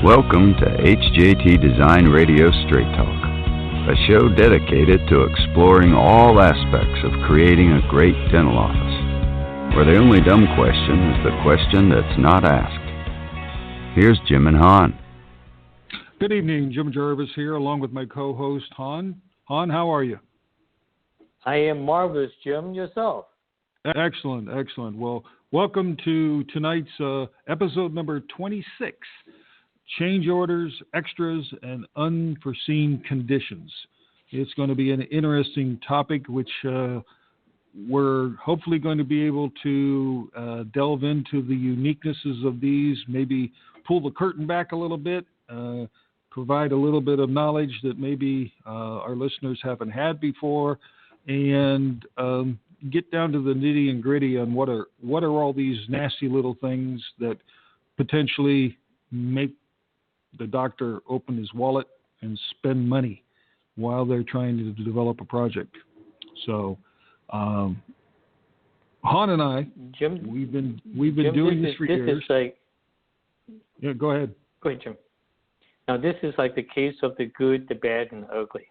Welcome to HJT Design Radio Straight Talk, a show dedicated to exploring all aspects of creating a great dental office, where the only dumb question is the question that's not asked. Here's Jim and Han. Good evening, Jim Jarvis here, along with my co-host, Han. Han, how are you? I am marvelous, Jim. Yourself? Excellent, excellent. Well, welcome to tonight's episode number 26, Change Orders, Extras, and Unforeseen Conditions. It's going to be an interesting topic, which we're hopefully going to be able to delve into the uniquenesses of these, maybe pull the curtain back a little bit, provide a little bit of knowledge that maybe our listeners haven't had before, and get down to the nitty and gritty on what are all these nasty little things that potentially make the doctor open his wallet and spend money while they're trying to develop a project. So, Han and I, Jim, we've been doing this for years. This is like, yeah, go ahead. Go ahead, Jim. Now, this is like the case of the good, the bad, and the ugly.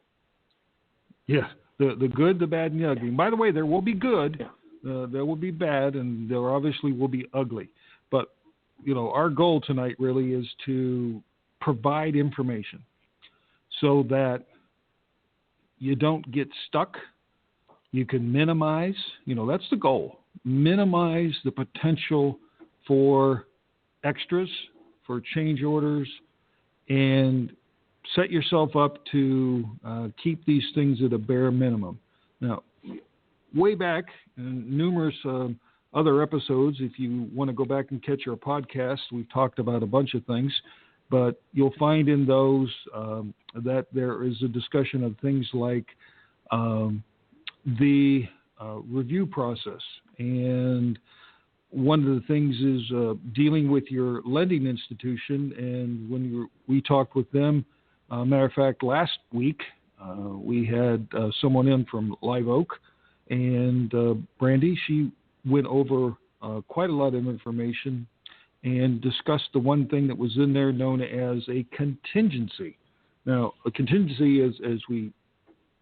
Yeah, the good, the bad, and the ugly. And by the way, there will be good, yeah. There will be bad, and there obviously will be ugly. But, you know, our goal tonight really is to provide information so that you don't get stuck. You can minimize, that's the goal. Minimize the potential for extras, for change orders, and set yourself up to keep these things at a bare minimum. Now, way back in numerous other episodes, if you want to go back and catch our podcast, we've talked about a bunch of things, but you'll find in those that there is a discussion of things like the review process. And one of the things is dealing with your lending institution. And when we talked with them, matter of fact, last week we had someone in from Live Oak, and Brandy, she went over quite a lot of information and discussed the one thing that was in there known as a contingency. Now, a contingency, as we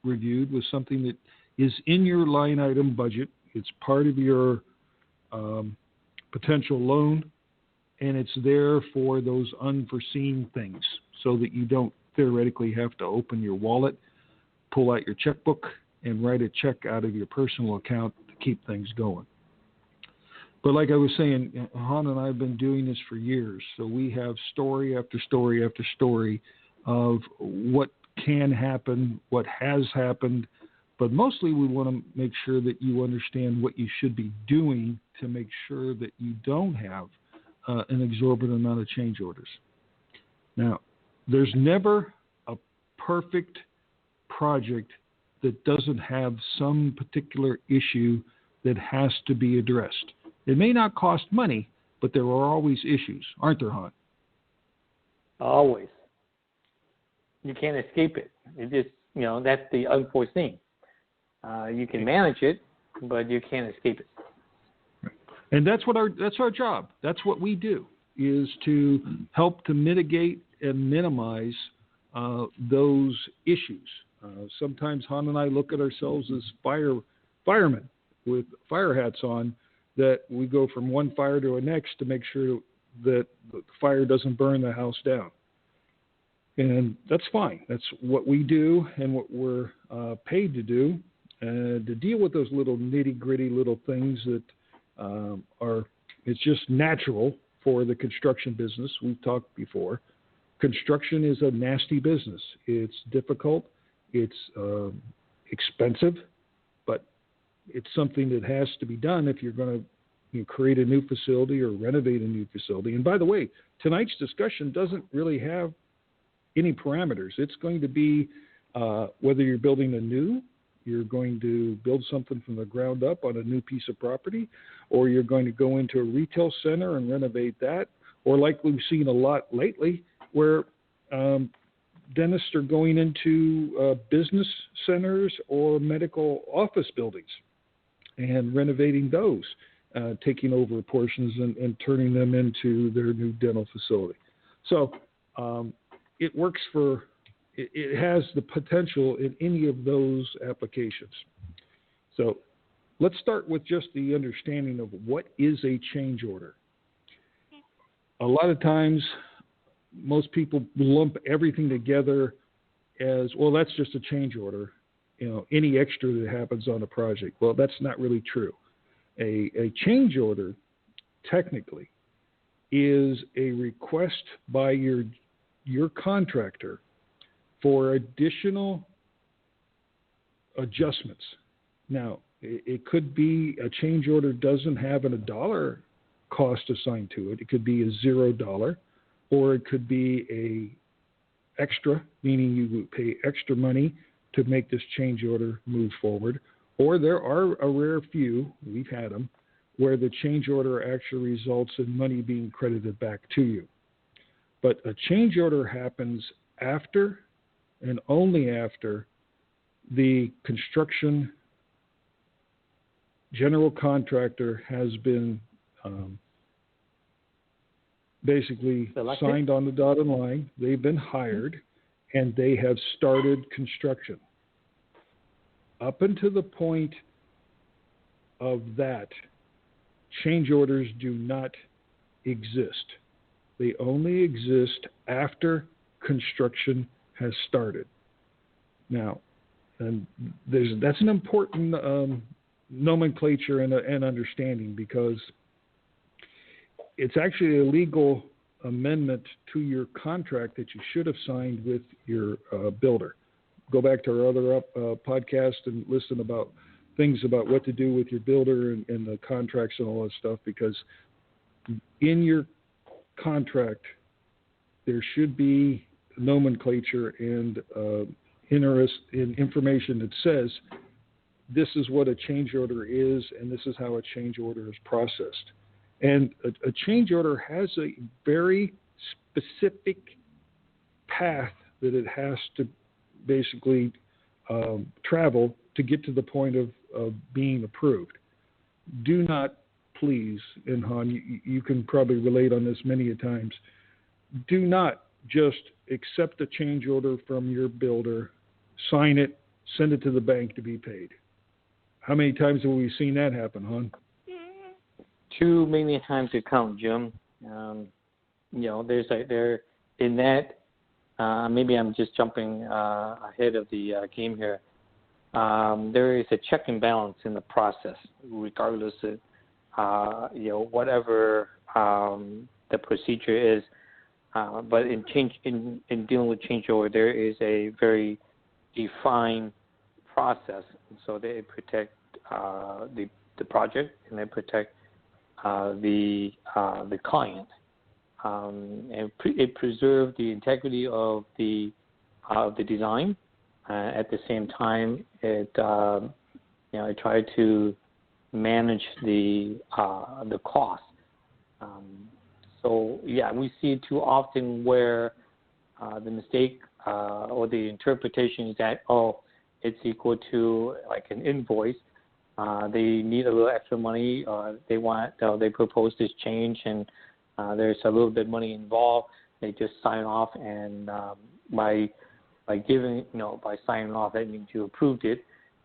reviewed, was something that is in your line item budget. It's part of your potential loan, and it's there for those unforeseen things so that you don't theoretically have to open your wallet, pull out your checkbook, and write a check out of your personal account to keep things going. But like I was saying, Han and I have been doing this for years, so we have story after story after story of what can happen, what has happened, but mostly we want to make sure that you understand what you should be doing to make sure that you don't have an exorbitant amount of change orders. Now, there's never a perfect project that doesn't have some particular issue that has to be addressed. It may not cost money, but there are always issues, aren't there, Han? Always. You can't escape it. It just, that's the unforeseen. You can manage it, but you can't escape it. And that's our job. That's what we do, is to help to mitigate and minimize those issues. Sometimes Han and I look at ourselves as firemen with fire hats on, that we go from one fire to the next to make sure that the fire doesn't burn the house down. And that's fine. That's what we do and what we're paid to do, to deal with those little nitty-gritty little things that it's just natural for the construction business. We've talked before. Construction is a nasty business. It's difficult. It's expensive, but it's something that has to be done if you're going to create a new facility or renovate a new facility. And by the way, tonight's discussion doesn't really have any parameters. It's going to be whether you're building you're going to build something from the ground up on a new piece of property, or you're going to go into a retail center and renovate that, or like we've seen a lot lately, where dentists are going into business centers or medical office buildings and renovating those, taking over portions and turning them into their new dental facility. So it works for, it has the potential in any of those applications. So let's start with just the understanding of what is a change order. A lot of times, most people lump everything together as, well, that's just a change order. Any extra that happens on a project. Well, that's not really true. A change order, technically, is a request by your contractor for additional adjustments. Now, it could be a change order doesn't have a dollar cost assigned to it. It could be a $0, or it could be a extra, meaning you would pay extra money to make this change order move forward. Or there are a rare few, we've had them, where the change order actually results in money being credited back to you. But a change order happens after and only after the construction general contractor has been basically selected, signed on the dotted line. They've been hired, and they have started construction. Up until the point of that, change orders do not exist. They only exist after construction has started. Now, and that's an important nomenclature and understanding, because it's actually a legal amendment to your contract that you should have signed with your builder. Go back to our other podcast and listen about things about what to do with your builder and the contracts and all that stuff, because in your contract there should be nomenclature and information that says this is what a change order is and this is how a change order is processed. And a change order has a very specific path that it has to basically travel to get to the point of being approved. Do not, please, and Han, you can probably relate on this many a times, do not just accept a change order from your builder, sign it, send it to the bank to be paid. How many times have we seen that happen, Han? Too many times to count, Jim. There's in that. Maybe I'm just jumping ahead of the game here. There is a check and balance in the process, regardless of whatever the procedure is. But in dealing with change order, there is a very defined process, so they protect the project and they protect the client, and it preserves the integrity of the design. At the same time, it tried to manage the cost. So yeah, we see it too often where the mistake or the interpretation is that it's equal to like an invoice. They need a little extra money, or they propose this change, and there's a little bit of money involved. They just sign off, and by signing off, that means you approved it,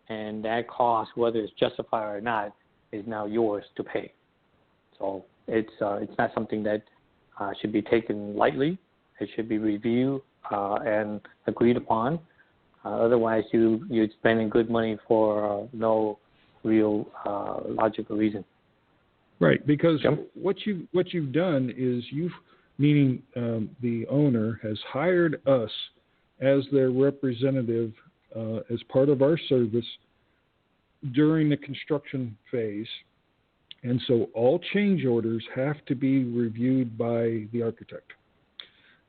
and that cost, whether it's justified or not, is now yours to pay. So it's not something that should be taken lightly. It should be reviewed and agreed upon. Otherwise, you're spending good money for no real logical reason. Right, because what you've done is meaning the owner has hired us as their representative as part of our service during the construction phase. And so all change orders have to be reviewed by the architect.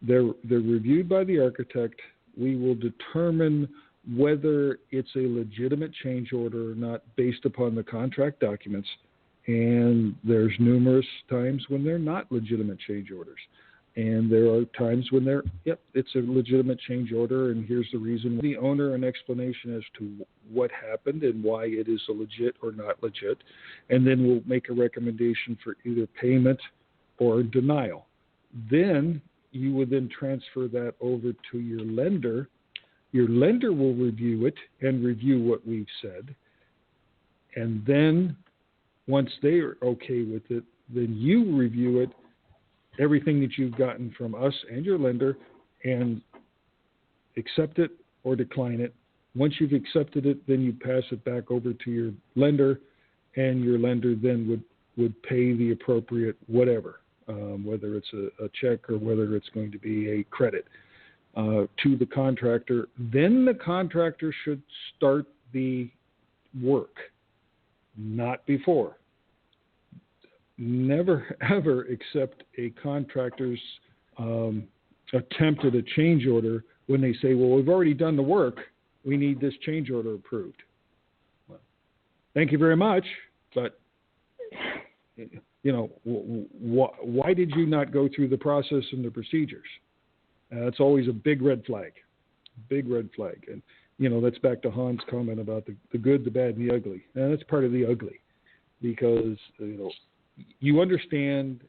They're reviewed by the architect. We will determine whether it's a legitimate change order or not based upon the contract documents. And there's numerous times when they're not legitimate change orders. And there are times when it's a legitimate change order, and here's the reason. The owner an explanation as to what happened and why it is a legit or not legit, and then we'll make a recommendation for either payment or denial. Then you would then transfer that over to your lender. Your lender will review it and review what we've said. And then once they are okay with it, then you review it, everything that you've gotten from us and your lender, and accept it or decline it. Once you've accepted it, then you pass it back over to your lender, and your lender then would pay the appropriate whatever, whether it's a check or whether it's going to be a credit to the contractor. Then the contractor should start the work, not before. Never, ever accept a contractor's attempt at a change order when they say, well, we've already done the work. We need this change order approved. Well, thank you very much, but why did you not go through the process and the procedures? That's always a big red flag. And, that's back to Han's comment about the good, the bad, and the ugly. And that's part of the ugly, because, you understand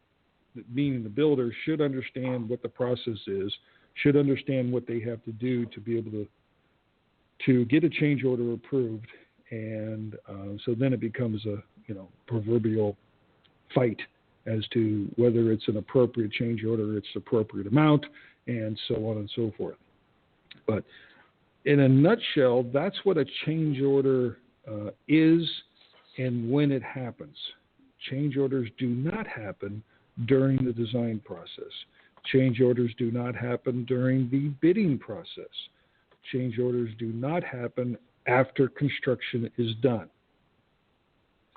that being the builder should understand what the process is, should understand what they have to do to be able to get a change order approved. And so then it becomes a, proverbial fight as to whether it's an appropriate change order, its appropriate amount, and so on and so forth. But in a nutshell, that's what a change order is and when it happens. Change orders do not happen during the design process. Change orders do not happen during the bidding process. Change orders do not happen after construction is done.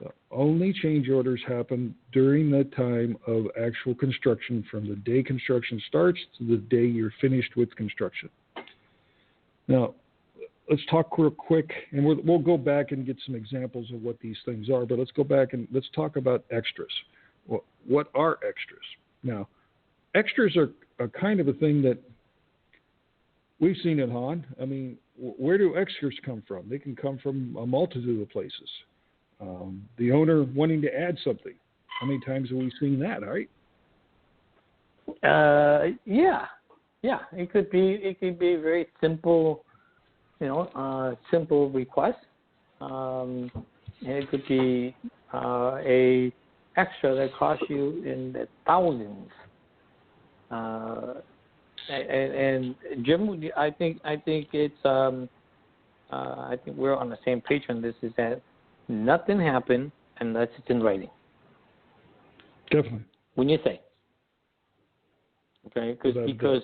So only change orders happen during the time of actual construction, from the day construction starts to the day you're finished with construction. Now, let's talk real quick, and we'll go back and get some examples of what these things are, but let's go back and let's talk about extras. What are extras? Now, extras are kind of a thing that we've seen at Han. I mean, where do extras come from? They can come from a multitude of places. The owner wanting to add something. How many times have we seen that, right? Yeah. It could be a very simple, simple request. And it could be a extra that costs you in the thousands. And Jim, I think it's I think we're on the same page on this. Is that nothing happened unless it's in writing. Definitely. When you say, okay, because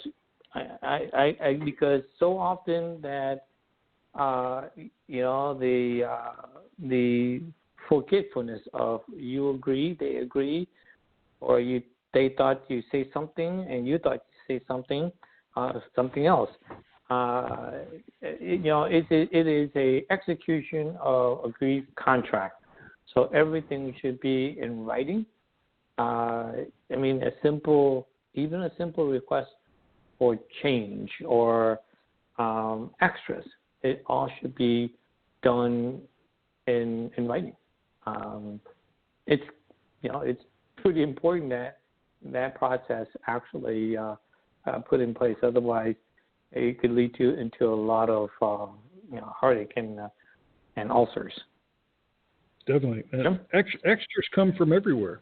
so often that the forgetfulness of you agree, they agree, or they thought you say something and you thought you say something else. It is a execution of agreed contract, so everything should be in writing. Even a simple request for change or extras, it all should be done in writing. It's pretty important that process actually put in place. Otherwise, it could lead into a lot of heartache and ulcers. Definitely. And extras come from everywhere.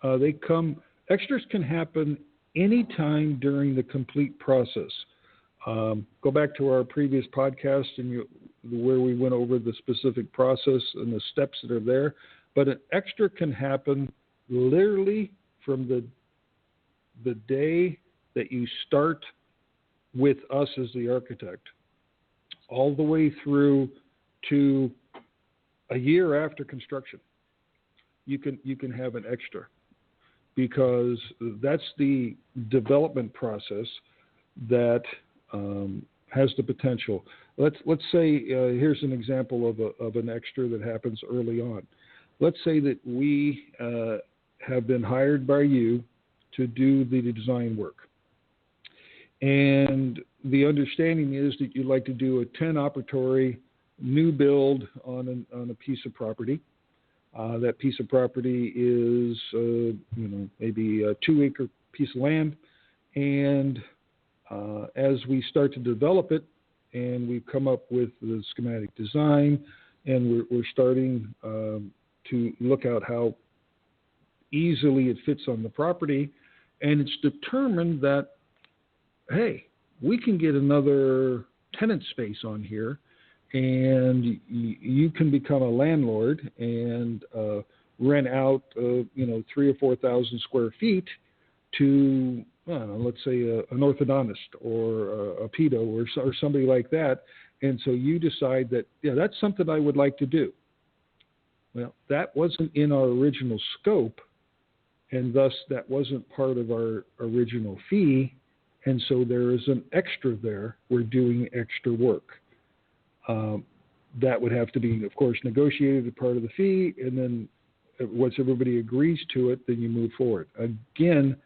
Extras can happen anytime during the complete process. Go back to our previous podcast where we went over the specific process and the steps that are there. But an extra can happen literally from the day that you start with us as the architect, all the way through to a year after construction. You can have an extra, because that's the development process that has the potential. Let's say here's an example of an extra that happens early on. Let's say that we have been hired by you to do the design work. And the understanding is that you'd like to do a 10-operatory new build on a piece of property. That piece of property is, maybe a 2-acre piece of land, And as we start to develop it, and we've come up with the schematic design, and we're starting to look at how easily it fits on the property, and it's determined that, hey, we can get another tenant space on here, and you can become a landlord and rent out, 3,000 or 4,000 square feet to, let's say, an orthodontist or a pedo or somebody like that. And so you decide that, yeah, that's something I would like to do. Well, that wasn't in our original scope, and thus that wasn't part of our original fee. And so there is an extra there. We're doing extra work. That would have to be, of course, negotiated as part of the fee, and then once everybody agrees to it, then you move forward. Again,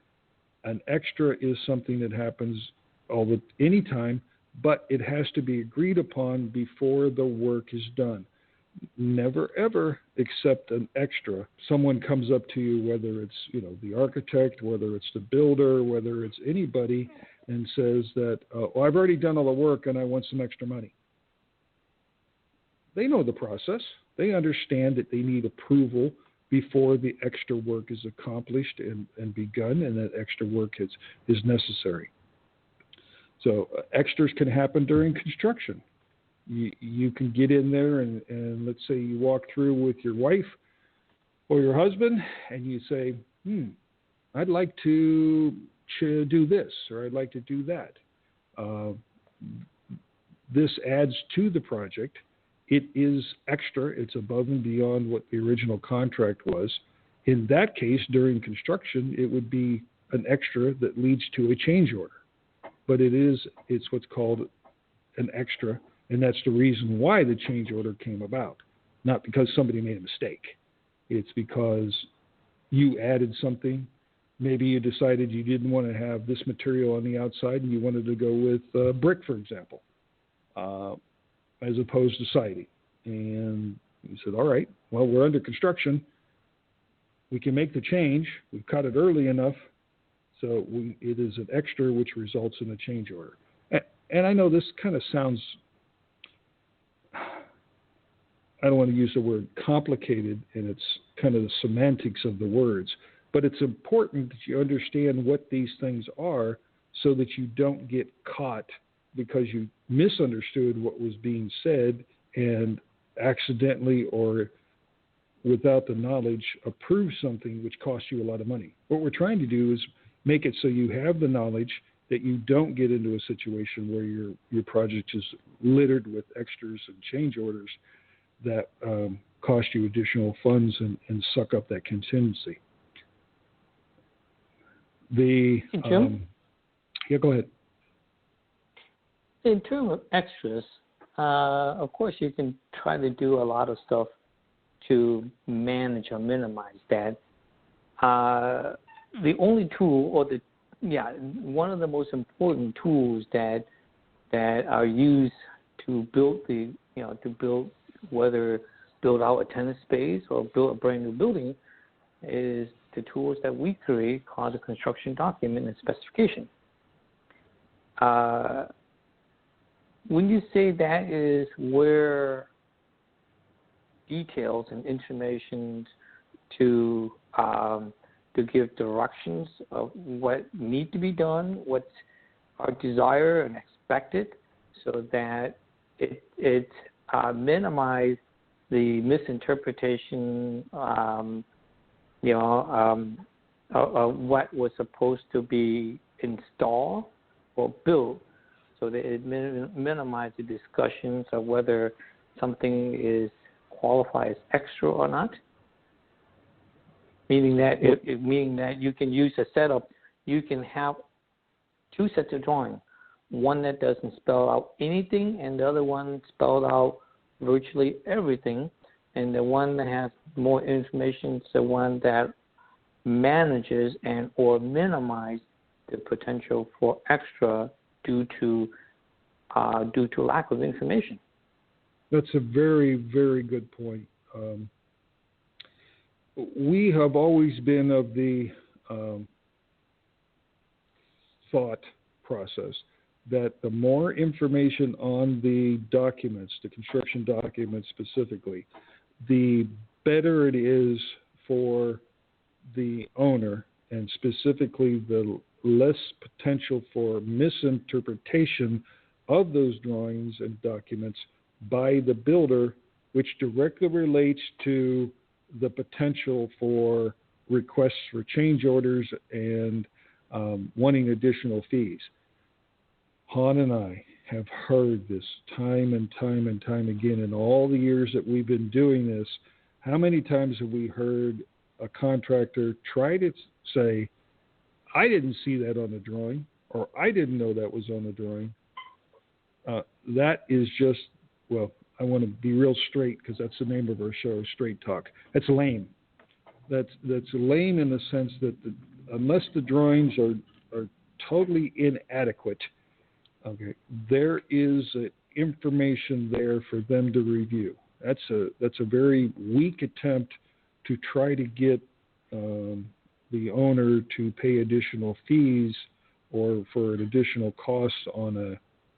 an extra is something that happens anytime, but it has to be agreed upon before the work is done. Never, ever accept an extra. Someone comes up to you, whether it's the architect, whether it's the builder, whether it's anybody, and says that, I've already done all the work and I want some extra money. They know the process. They understand that they need approval before the extra work is accomplished and begun, and that extra work is necessary. So extras can happen during construction. You can get in there and let's say you walk through with your wife or your husband and you say, I'd like to do this, or I'd like to do that. This adds to the project. It is extra. It's above and beyond what the original contract was. In that case, during construction, it would be an extra that leads to a change order. But it's what's called an extra, and that's the reason why the change order came about. Not because somebody made a mistake. It's because you added something. Maybe you decided you didn't want to have this material on the outside and you wanted to go with brick, for example, as opposed to siding. And you said, all right, well, we're under construction. We can make the change. We've cut it early enough. So it is an extra, which results in a change order. And I know this kind of sounds, I don't want to use the word complicated, and it's kind of the semantics of the words, but it's important that you understand what these things are so that you don't get caught because you misunderstood what was being said and accidentally or without the knowledge approve something which costs you a lot of money. What we're trying to do is make it so you have the knowledge that you don't get into a situation where your project is littered with extras and change orders that cost you additional funds and suck up that contingency. Jim? Yeah, go ahead. In terms of extras, of course you can try to do a lot of stuff to manage or minimize that. The only tool, one of the most important tools that are used to build build out a tenant space or build a brand new building is the tools that we create called the construction document and specification. When you say that is where details and information to give directions of what need to be done, what's our desire and expected, so that it minimize the misinterpretation of what was supposed to be installed or built, so that it minimizes the discussions of whether something is qualified as extra or not. Meaning that you can use a setup. You can have two sets of drawing, one that doesn't spell out anything, and the other one spelled out virtually everything. And the one that has more information is the one that manages and or minimize the potential for extra due to lack of information. That's a very, very good point. We have always been of the thought process that the more information on the documents, the construction documents specifically, the better it is for the owner, and specifically the less potential for misinterpretation of those drawings and documents by the builder, which directly relates to the potential for requests for change orders and wanting additional fees. Han and I have heard this time and time and time again in all the years that we've been doing this. How many times have we heard a contractor try to say, I didn't see that on the drawing, or I didn't know that was on the drawing? That is just, well, I want to be real straight because that's the name of our show, Straight Talk. That's lame. That's lame in the sense that unless the drawings are totally inadequate, okay, there is information there for them to review. That's a very weak attempt to try to get the owner to pay additional fees or for an additional cost on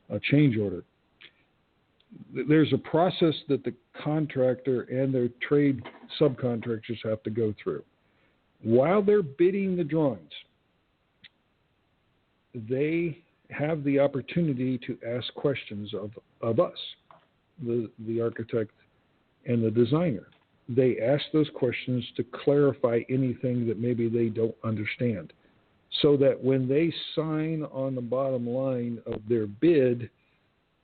a change order. There's a process that the contractor and their trade subcontractors have to go through. While they're bidding the drawings, they have the opportunity to ask questions of us, the architect and the designer. They ask those questions to clarify anything that maybe they don't understand, so that when they sign on the bottom line of their bid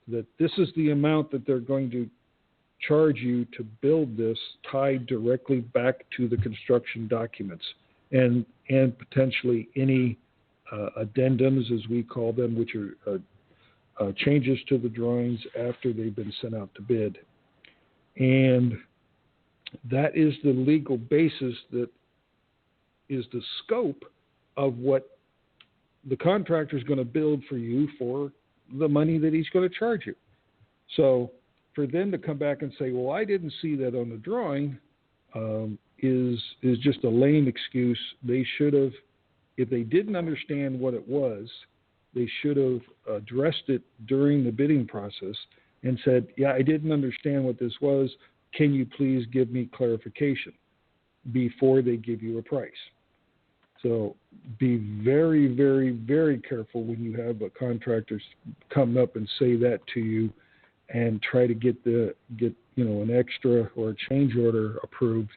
that this is the amount that they're going to charge you to build this, tied directly back to the construction documents and potentially any addendums, as we call them, which are changes to the drawings after they've been sent out to bid. And that is the legal basis that is the scope of what the contractor is going to build for you for the money that he's going to charge you. So for them to come back and say, well, I didn't see that on the drawing, is just a lame excuse. They should have, if they didn't understand what it was, they should have addressed it during the bidding process and said, yeah, I didn't understand what this was. Can you please give me clarification before they give you a price? So be very, very, very careful when you have a contractor come up and say that to you and try to get an extra or a change order approved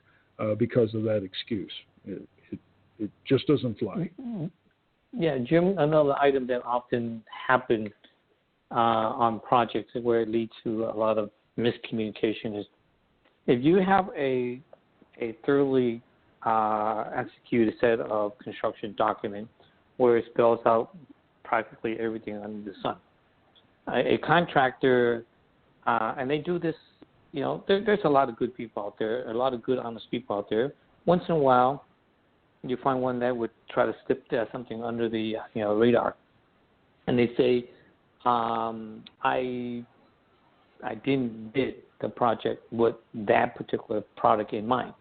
because of that excuse. It just doesn't fly. Yeah, Jim, another item that often happens on projects where it leads to a lot of miscommunication is if you have a thoroughly executed set of construction documents where it spells out practically everything under the sun. A contractor, and they do this, there's a lot of good people out there, a lot of good, honest people out there. Once in a while, you find one that would try to slip something under the radar, and they say, I didn't bid the project with that particular product in mind.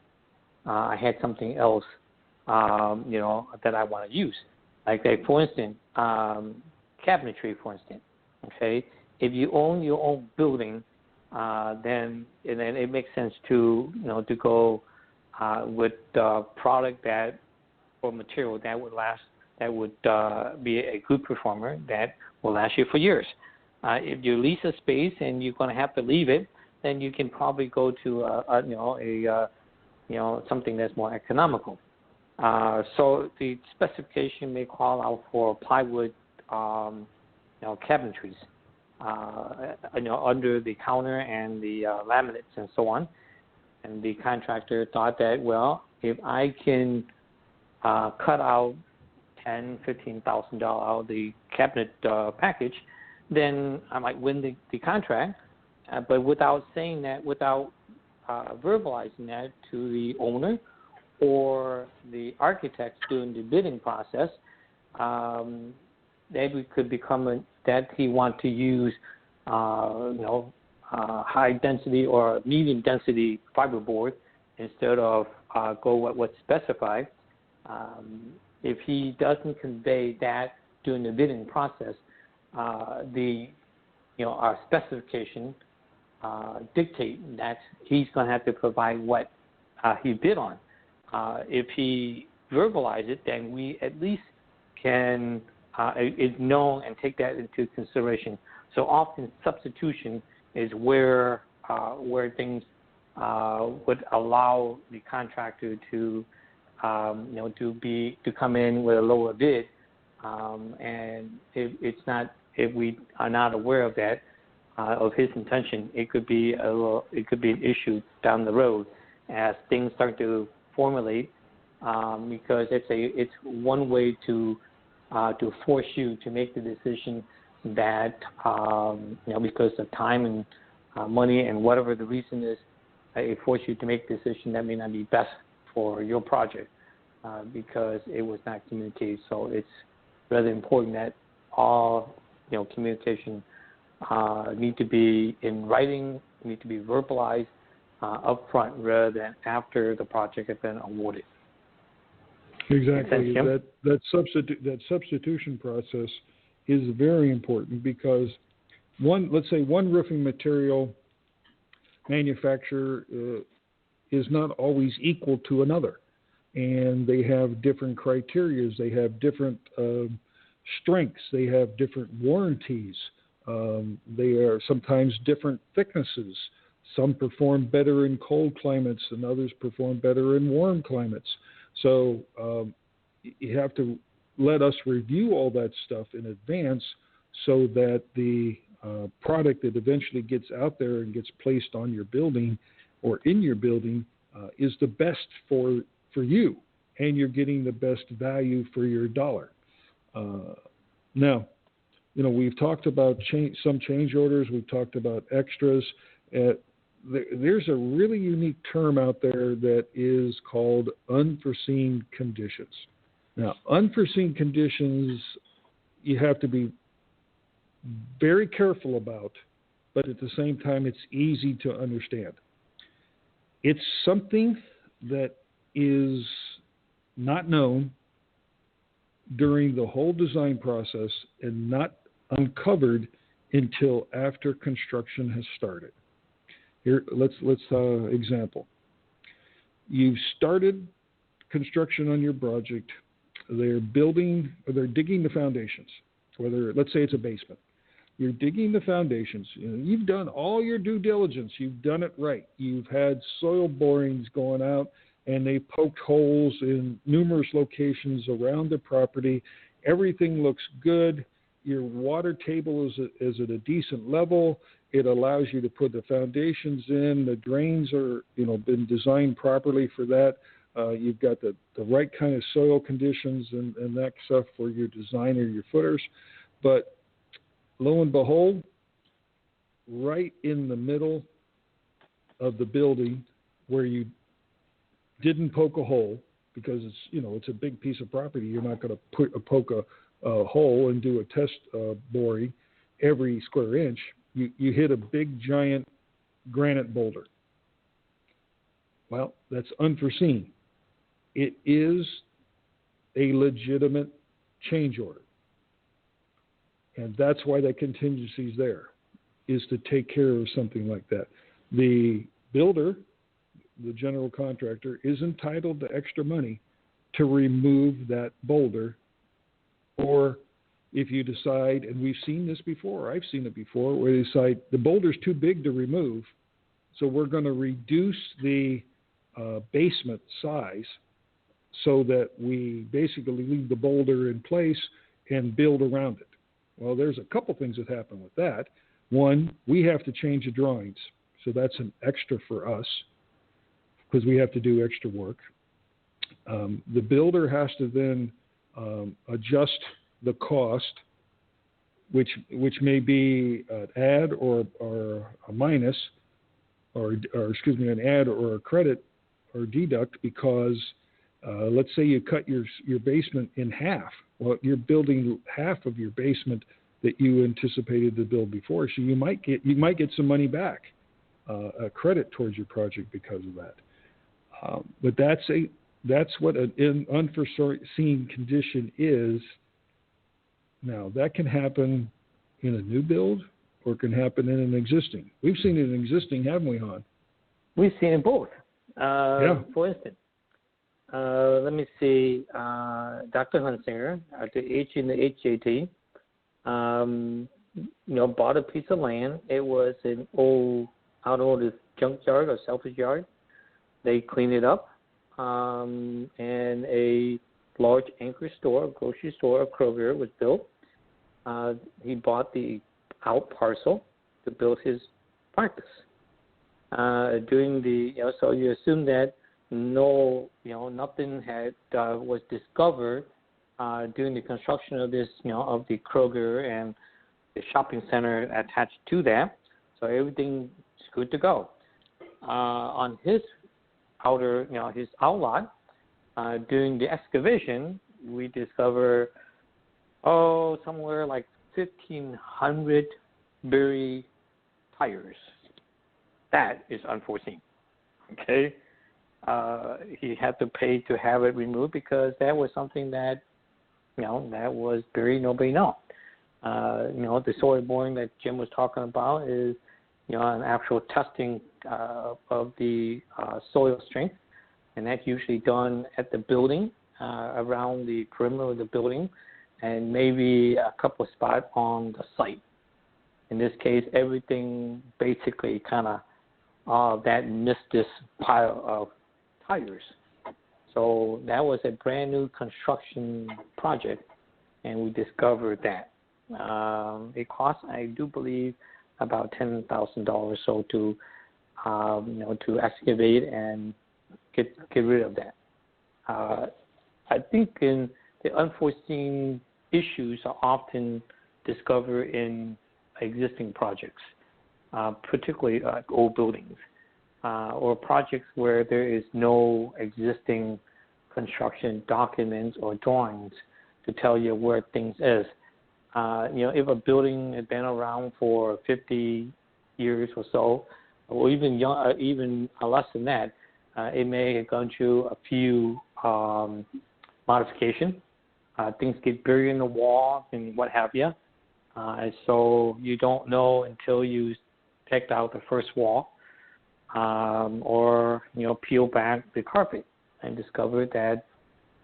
I had something else, that I want to use. Like for instance, cabinetry, for instance. Okay, if you own your own building, then it makes sense to go with the product that or material that would last, that would be a good performer that will last you for years. If you lease a space and you're going to have to leave it, then you can probably go to something that's more economical. So the specification may call out for plywood, cabinetries, under the counter and the laminates and so on. And the contractor thought that, well, if I can cut out $10,000-$15,000 out of the cabinet package, then I might win the contract. But without saying that, without verbalizing that to the owner or the architects during the bidding process, that could become that he want to use, high density or medium density fiberboard instead of go what's specified. If he doesn't convey that during the bidding process, our specification dictate that he's going to have to provide what he bid on. If he verbalize it, then we at least can know and take that into consideration. So often substitution is where things would allow the contractor to come in with a lower bid, and if we are not aware of that, of his intention, it could be an issue down the road as things start to formulate, because it's one way to force you to make the decision that because of time and money and whatever the reason is, it forces you to make a decision that may not be best for your project because it was not communicated. So it's rather important that all communication need to be in writing, need to be verbalized up front rather than after the project has been awarded. Exactly. Sense, that substitution process is very important because let's say one roofing material manufacturer is not always equal to another, and they have different criteria. They have different strengths. They have different warranties. They are sometimes different thicknesses. Some perform better in cold climates and others perform better in warm climates. So you have to let us review all that stuff in advance so that the product that eventually gets out there and gets placed on your building or in your building is the best for you, and you're getting the best value for your dollar. Now, we've talked about some change orders. We've talked about extras. There's a really unique term out there that is called unforeseen conditions. Now, unforeseen conditions you have to be very careful about, but at the same time, it's easy to understand. It's something that is not known during the whole design process and not uncovered until after construction has started. Here, let's example. You've started construction on your project. They're digging the foundations. Let's say it's a basement. You're digging the foundations. You've done all your due diligence. You've done it right. You've had soil borings going out, and they poked holes in numerous locations around the property. Everything looks good. Your water table is at a decent level. It allows you to put the foundations in. The drains are, been designed properly for that. You've got the right kind of soil conditions and that stuff for your design or your footers. But lo and behold, right in the middle of the building where you didn't poke a hole, because it's a big piece of property, you're not going to poke a hole and do a test boring every square inch. You hit a big giant granite boulder. Well, that's unforeseen. It is a legitimate change order. And that's why that contingency is there, is to take care of something like that. The builder, the general contractor, is entitled to extra money to remove that boulder. Or if you decide, and we've seen this before, I've seen it before, where they decide the boulder's too big to remove, so we're going to reduce the basement size so that we basically leave the boulder in place and build around it. Well, there's a couple things that happen with that. One, we have to change the drawings, so that's an extra for us because we have to do extra work. The builder has to then adjust the cost, which may be an add or a minus, or an add or a credit or deduct, because let's say you cut your basement in half. Well, you're building half of your basement that you anticipated to build before, so you might get some money back, a credit towards your project because of that. But that's what an unforeseen condition is Now, that can happen in a new build or it can happen in an existing. We've seen it in existing, haven't we, Han? We've seen it both. Yeah. For instance, let me see, Dr. Hunsinger at the HJT, bought a piece of land. It was an old automotive junkyard or salvage yard. They cleaned it up, and a large anchor store, grocery store, a Kroger was built. He bought the out parcel to build his practice. During the, so you assume that nothing was discovered during the construction of this, of the Kroger and the shopping center attached to that. So everything is good to go. On his his outlot, during the excavation, we discover, somewhere like 1,500 buried tires. That is unforeseen. Okay, he had to pay to have it removed because that was something that, that was buried. Nobody knows. The soil boring that Jim was talking about is, an actual testing of the soil strength, and that's usually done at the building, around the perimeter of the building, and maybe a couple of spots on the site. In this case, everything basically kind of that missed this pile of tires. So that was a brand new construction project, and we discovered that. It cost, I do believe, about $10,000 so to excavate and get rid of that. I think in the unforeseen issues are often discovered in existing projects, particularly old buildings, or projects where there is no existing construction documents or drawings to tell you where things is. If a building had been around for 50 years or so, or even less than that, it may have gone through a few modifications. Things get buried in the wall and what have you. And so you don't know until you take out the first wall, or peel back the carpet and discover that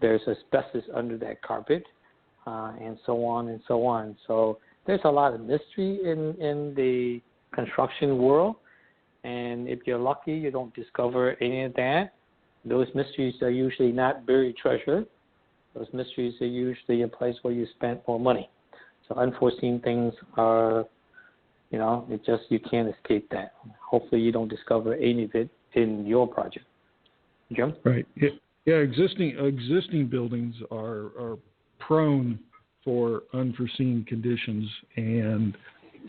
there's asbestos under that carpet, and so on and so on. So there's a lot of mystery in the construction world, and if you're lucky, you don't discover any of that. Those mysteries are usually not buried treasure. Those mysteries are usually a place where you spent more money. So unforeseen things are, you can't escape that. Hopefully you don't discover any of it in your project. Jim? Right. Yeah, existing buildings are prone for unforeseen conditions, and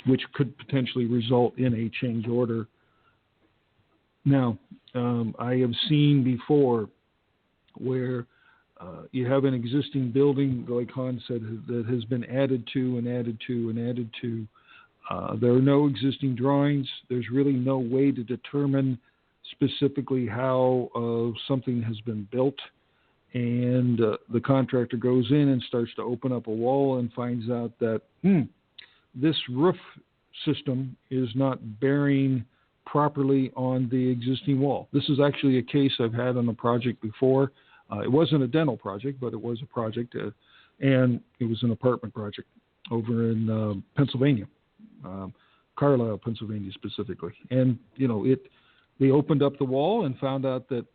which could potentially result in a change order. Now, I have seen before where you have an existing building, like Han said, that has been added to and added to and added to. There are no existing drawings. There's really no way to determine specifically how something has been built. And the contractor goes in and starts to open up a wall and finds out that this roof system is not bearing properly on the existing wall. This is actually a case I've had on a project before. It wasn't a dental project, but it was a project, and it was an apartment project over in Pennsylvania, Carlisle, Pennsylvania specifically. And, they opened up the wall and found out that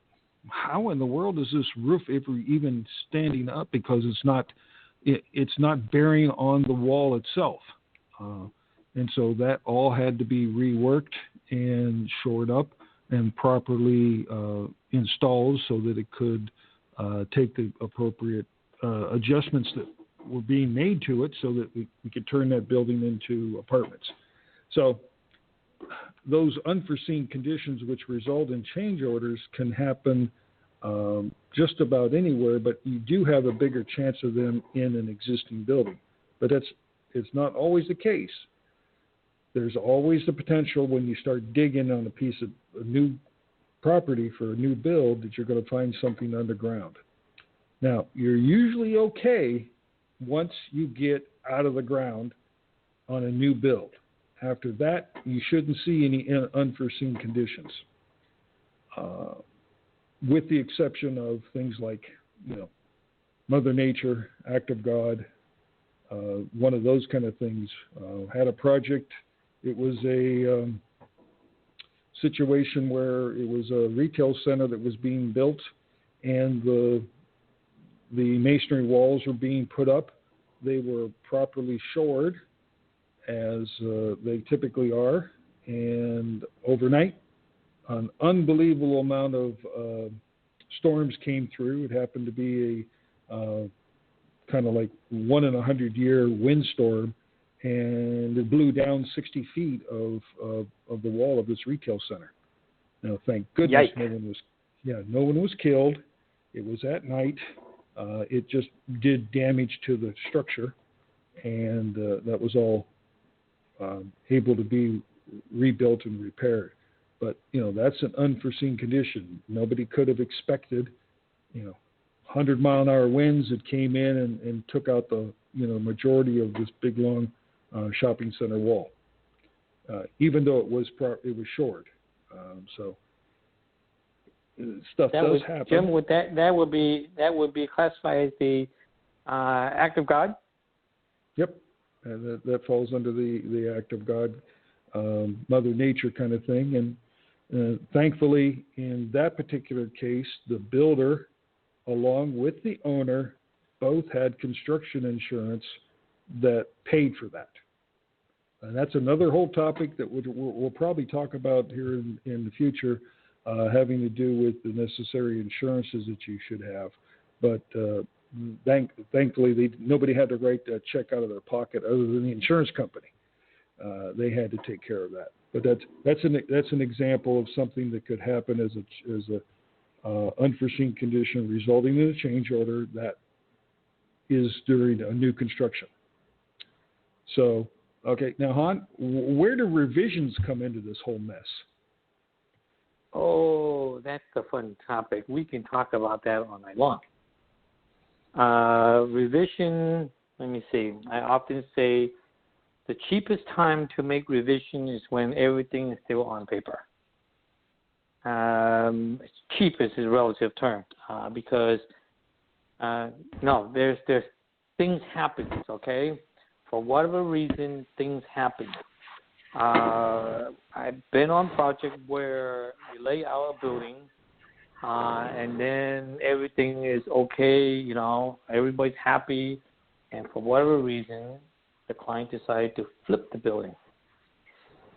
how in the world is this roof ever even standing up, because it's not bearing on the wall itself. And so that all had to be reworked and shored up and properly installed so that it could take the appropriate adjustments that were being made to it so that we could turn that building into apartments. So those unforeseen conditions which result in change orders can happen just about anywhere, but you do have a bigger chance of them in an existing building. But it's not always the case. There's always the potential when you start digging on a piece of a new property for a new build that you're going to find something underground. Now, you're usually okay once you get out of the ground on a new build. After that, you shouldn't see any unforeseen conditions, with the exception of things like, Mother Nature, act of God, one of those kind of things. Had a project. It was a situation where it was a retail center that was being built, and the masonry walls were being put up. They were properly shored, as they typically are, and overnight, an unbelievable amount of storms came through. It happened to be a kind of like 1 in 100-year windstorm, and it blew down 60 feet of the wall of this retail center. Now, thank goodness, no one was killed. It was at night. It just did damage to the structure, and that was all able to be rebuilt and repaired. But, that's an unforeseen condition. Nobody could have expected, 100-mile-an-hour winds that came in and took out the, majority of this big, long shopping center wall, even though it was shored. So stuff does happen. Jim, that would be classified as the act of God? Yep. That falls under the act of God, Mother Nature kind of thing. And thankfully, in that particular case, the builder, along with the owner, both had construction insurance that paid for that. And that's another whole topic that we'll probably talk about here in the future, having to do with the necessary insurances that you should have. But thankfully, nobody had to write that check out of their pocket other than the insurance company. They had to take care of that. But that's an example of something that could happen as a unforeseen condition resulting in a change order that is during a new construction. So, okay, now Han, where do revisions come into this whole mess? Oh, that's a fun topic. We can talk about that all night long. Revision, let me see. I often say the cheapest time to make revision is when everything is still on paper. Cheapest is a relative term because there's things happen. Okay, for whatever reason, things happen. I've been on project where we lay out a building, and then everything is okay. Everybody's happy, and for whatever reason, the client decided to flip the building.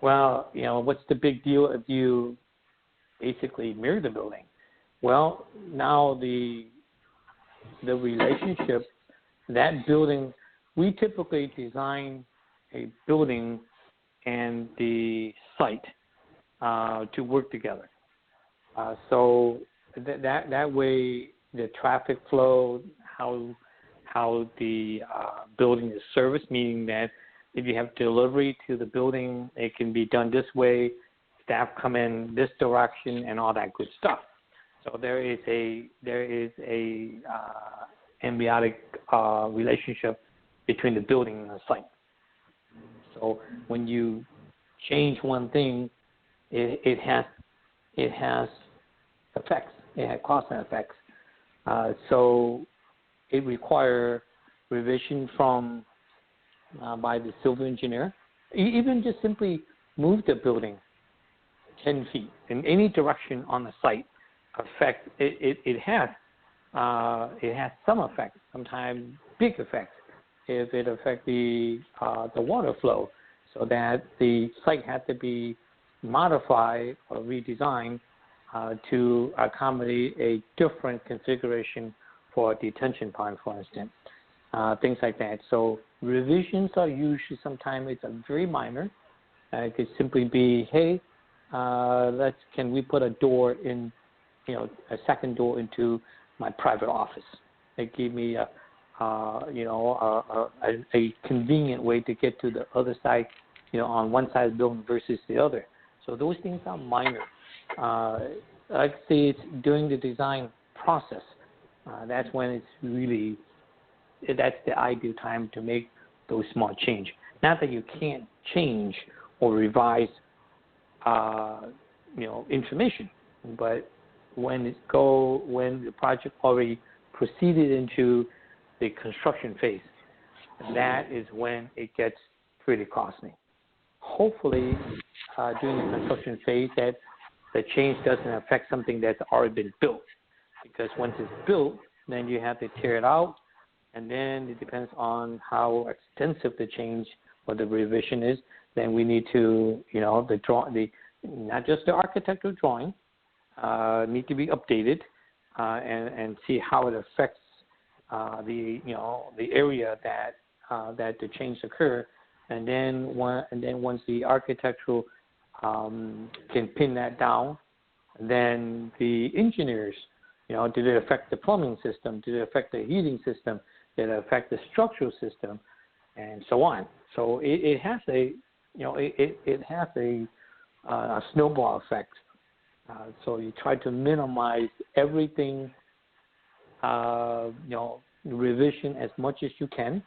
Well, what's the big deal if you basically mirror the building? Well, now the relationship, that building, we typically design a building and the site to work together. So that way the traffic flow, how the building is serviced, meaning that if you have delivery to the building, it can be done this way, staff come in this direction, and all that good stuff. So there is a symbiotic relationship between the building and the site. So when you change one thing, it has effects. It has cost and effects. So it requires revision from by the civil engineer. Even just simply move the building 10 feet in any direction on the site. It has some effects. Sometimes big effects. If it affects the water flow, so that the site had to be modified or redesigned to accommodate a different configuration for a detention pond, for instance, things like that. So revisions are usually sometimes it's a very minor. It could simply be, hey, can we put a door in, a second door into my private office? It gave me a convenient way to get to the other side, on one side of the building versus the other. So those things are minor. I'd say it's during the design process. That's when it's really that's the ideal time to make those small change. Not that you can't change or revise, information, but when the project already proceeded into the construction phase, that is when it gets pretty costly. Hopefully, during the construction phase, that the change doesn't affect something that's already been built, because once it's built, then you have to tear it out, and then it depends on how extensive the change or the revision is. Then we need to, not just the architectural drawing, need to be updated and see how it affects the area that the change occur, and then once the architectural can pin that down, then the engineers, did it affect the plumbing system? Did it affect the heating system? Did it affect the structural system? And so on. So it has a snowball effect. So you try to minimize everything, revision as much as you can,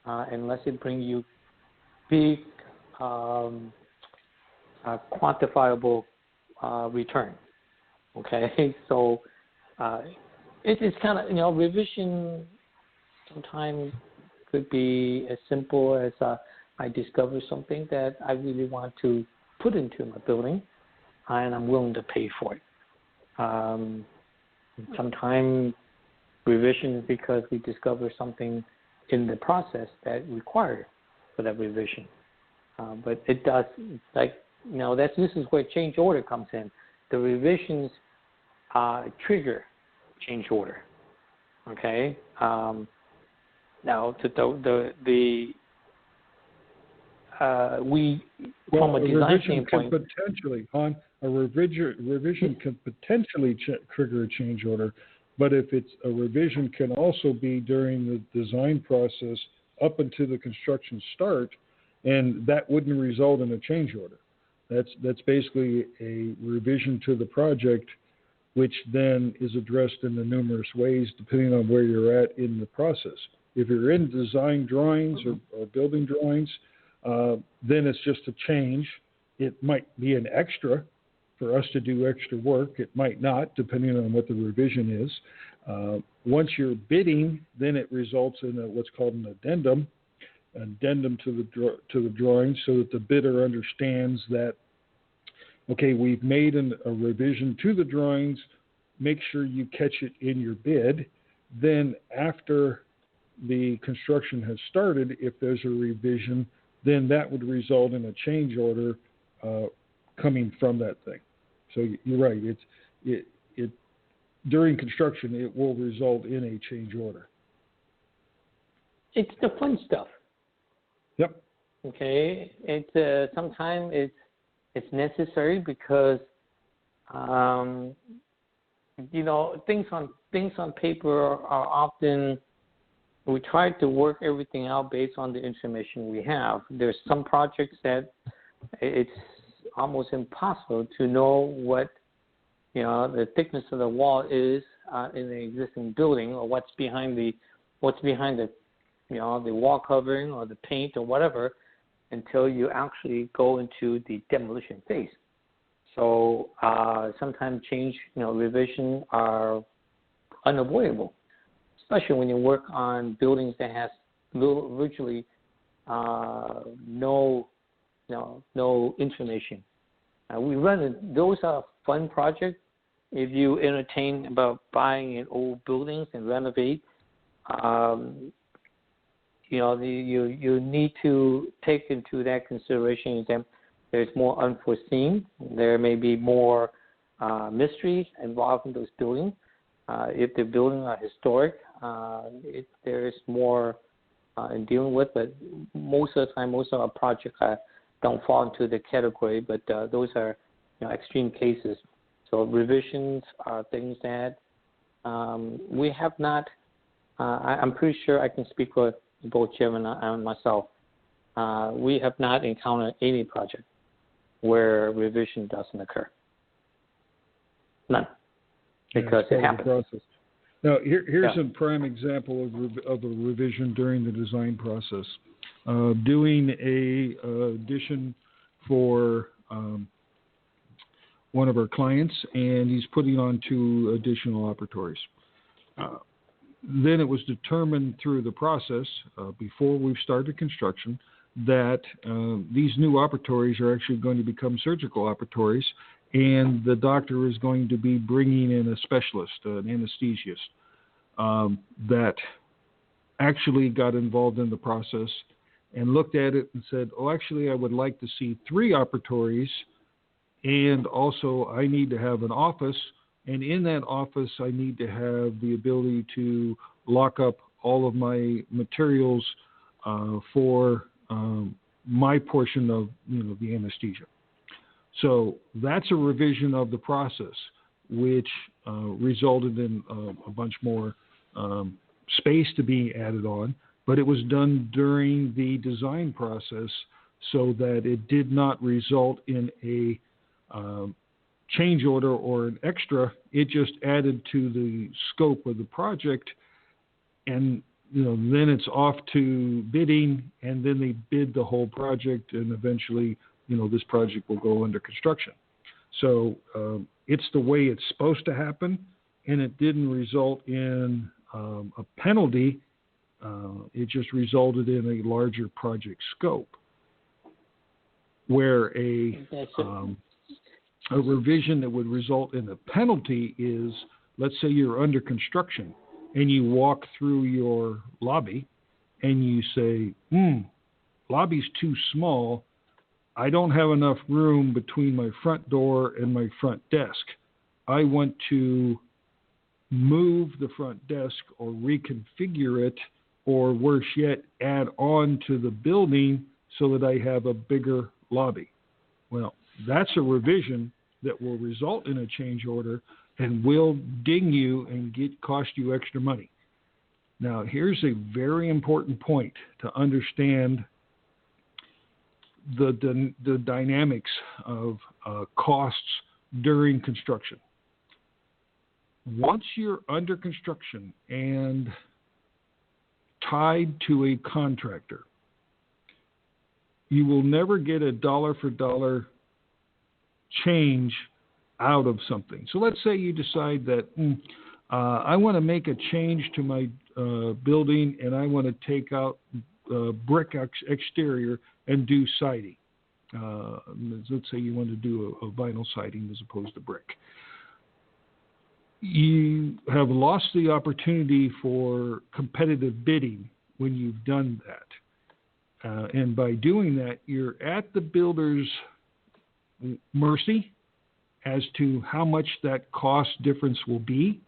unless it brings you big quantifiable return. Okay, so it's kind of, revision sometimes could be as simple as I discover something that I really want to put into my building, and I'm willing to pay for it. Sometimes revision is because we discover something in the process that requires for that revision. But it does, this is where change order comes in. The revisions trigger change order. Okay. Now, from a design standpoint, a revision can potentially trigger a change order, but if it's a revision, can also be during the design process up until the construction start, and that wouldn't result in a change order. That's basically a revision to the project, which then is addressed in the numerous ways depending on where you're at in the process. If you're in design drawings or building drawings, then it's just a change. It might be an extra for us to do extra work. It might not, depending on what the revision is. Once you're bidding, then it results in what's called an addendum to the drawing, so that the bidder understands that, okay, we've made a revision to the drawings. Make sure you catch it in your bid. Then after the construction has started, if there's a revision, then that would result in a change order coming from that thing. So you're right. It during construction, it will result in a change order. It's the fun stuff. Yep. Okay. It's sometimes it's necessary because things on paper are often, we try to work everything out based on the information we have. There's some projects that it's almost impossible to know what the thickness of the wall is in the existing building, or what's behind the the wall covering or the paint or whatever, until you actually go into the demolition phase. So sometimes revision are unavoidable, especially when you work on buildings that has virtually no information. Those are fun projects. If you entertain about buying in old buildings and renovate, you need to take into that consideration that there's more unforeseen. There may be more mystery involved in those buildings. If the buildings are historic, there's more in dealing with. But most of the time, most of our projects don't fall into the category. But those are extreme cases. So revisions are things that we have not. I'm pretty sure I can speak for both Jim and myself. We have not encountered any project where revision doesn't occur. None. Because it happens. Now, here's a prime example of a revision during the design process. Doing a addition for one of our clients, and he's putting on 2 additional operatories. Then it was determined through the process, before we've started construction, that these new operatories are actually going to become surgical operatories, and the doctor is going to be bringing in a specialist, an anesthesiast, that actually got involved in the process and looked at it and said, oh, actually, I would like to see 3 operatories, and also I need to have an office, and in that office I need to have the ability to lock up all of my materials for my portion of the anesthesia. So that's a revision of the process, which resulted in a bunch more space to be added on, but it was done during the design process so that it did not result in a change order or an extra. It just added to the scope of the project, and then it's off to bidding, and then they bid the whole project, and eventually this project will go under construction. So it's the way it's supposed to happen, and it didn't result in a penalty. It just resulted in a larger project scope, where a revision that would result in a penalty is, let's say you're under construction and you walk through your lobby and you say, lobby's too small. I don't have enough room between my front door and my front desk. I want to move the front desk or reconfigure it, or worse yet, add on to the building so that I have a bigger lobby. Well, that's a revision that will result in a change order and will ding you and cost you extra money. Now, here's a very important point to understand the dynamics of costs during construction. Once you're under construction and tied to a contractor, you will never get a dollar for dollar change out of something. So let's say you decide that I want to make a change to my building, and I want to take out brick exterior and do siding. Let's say you want to do a vinyl siding as opposed to brick. You have lost the opportunity for competitive bidding when you've done that. And by doing that, you're at the builder's mercy as to how much that cost difference will be.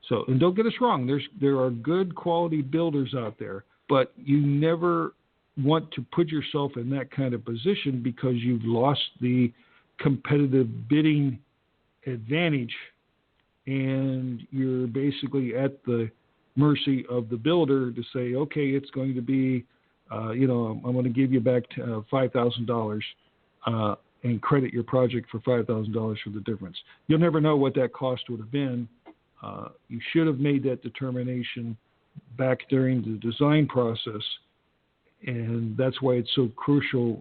So, and don't get us wrong, there are good quality builders out there, but you never want to put yourself in that kind of position because you've lost the competitive bidding advantage, and you're basically at the mercy of the builder to say, okay, it's going to be, I'm going to give you back $5,000 and credit your project for $5,000 for the difference. You'll never know what that cost would have been. You should have made that determination back during the design process, and that's why it's so crucial.